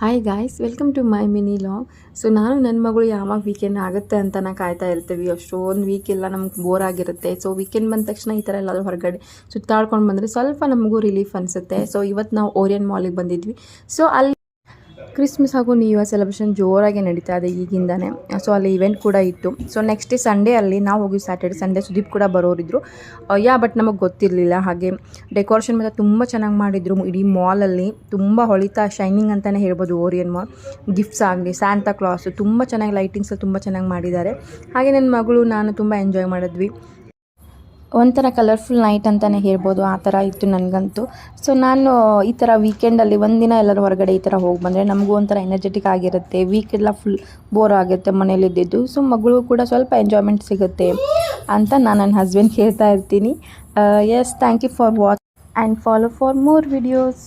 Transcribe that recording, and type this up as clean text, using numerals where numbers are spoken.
Hi guys, welcome to my mini log. So ನಾನು ನನ್ನ ಮಗಳು ಯಾವಾಗ ವೀಕೆಂಡ್ ಆಗುತ್ತೆ ಅಂತ ಕಾಯ್ತಾ ಇರ್ತೀವಿ. ಅಷ್ಟೊಂದು ವೀಕ್ ಎಲ್ಲ ನಮ್ಗೆ ಬೋರ್ ಆಗಿರುತ್ತೆ. ಸೊ ವೀಕೆಂಡ್ ಬಂದ ತಕ್ಷಣ ಈ ಥರ ಎಲ್ಲಾದರೂ ಹೊರಗಡೆ ಸುತ್ತಾಡ್ಕೊಂಡು ಬಂದರೆ ಸ್ವಲ್ಪ ನಮಗೂ ರಿಲೀಫ್ ಅನಿಸುತ್ತೆ. ಸೊ ಇವತ್ತು ನಾವು ಓರಿಯನ್ ಮಾಲಿಗೆ ಬಂದಿದ್ವಿ. ಸೊ ಅಲ್ಲಿ ಕ್ರಿಸ್ಮಸ್ ಹಾಗೂ ನ್ಯೂ ಇಯರ್ ಸೆಲೆಬ್ರೇಷನ್ ಜೋರಾಗಿ ನಡೀತಾ ಇದೆ ಈಗಿಂದಾನೆ. ಸೊ ಅಲ್ಲಿ ಇವೆಂಟ್ ಕೂಡ ಇತ್ತು. ಸೊ ನೆಕ್ಸ್ಟ್ ಡೇ ಸಂಡೇ ಅಲ್ಲಿ ನಾವು ಹೋಗಿ ಸ್ಯಾಟರ್ಡೆ ಸಂಡೇ ಸುದೀಪ್ ಕೂಡ ಬರೋರಿದ್ರು. ಬಟ್ ನಮಗೆ ಗೊತ್ತಿರಲಿಲ್ಲ. ಹಾಗೆ ಡೆಕೋರೇಷನ್ ಮಾತ್ರ ತುಂಬ ಚೆನ್ನಾಗಿ ಮಾಡಿದರು. ಇಡೀ ಮಾಲಲ್ಲಿ ತುಂಬ ಹೊಳಿತಾ ಶೈನಿಂಗ್ ಅಂತಲೇ ಹೇಳ್ಬೋದು ಓರಿಯನ್ ಮಾಲ್. ಗಿಫ್ಟ್ಸ್ ಆಗಲಿ, ಸ್ಯಾಂತಾ ಕ್ಲಾಸು ತುಂಬ ಚೆನ್ನಾಗಿ ಲೈಟಿಂಗ್ಸ್ ತುಂಬ ಚೆನ್ನಾಗಿ ಮಾಡಿದ್ದಾರೆ. ಹಾಗೆ ನನ್ನ ಮಗಳು ನಾನು ತುಂಬ ಎಂಜಾಯ್ ಮಾಡಿದ್ವಿ. ಒಂಥರ ಕಲರ್ಫುಲ್ ನೈಟ್ ಅಂತಲೇ ಹೇಳ್ಬೋದು, ಆ ಥರ ಇತ್ತು ನನಗಂತೂ. ಸೊ ನಾನು ಈ ಥರ ವೀಕೆಂಡಲ್ಲಿ ಒಂದಿನ ಎಲ್ಲರೂ ಹೊರಗಡೆ ಈ ಥರ ಹೋಗಿ ಬಂದರೆ ನಮಗೂ ಒಂಥರ ಎನರ್ಜೆಟಿಕ್ ಆಗಿರುತ್ತೆ. ವೀಕೆಲ್ಲ ಫುಲ್ ಬೋರ್ ಆಗುತ್ತೆ ಮನೇಲಿದ್ದಿದ್ದು. ಸೊ ಮಗಳು ಕೂಡ ಸ್ವಲ್ಪ ಎಂಜಾಯ್ಮೆಂಟ್ ಸಿಗುತ್ತೆ ಅಂತ ನಾನು ನನ್ನ ಹಸ್ಬೆಂಡ್ ಹೇಳ್ತಾ ಇರ್ತೀನಿ. Yes, thank you for watch and follow for more videos.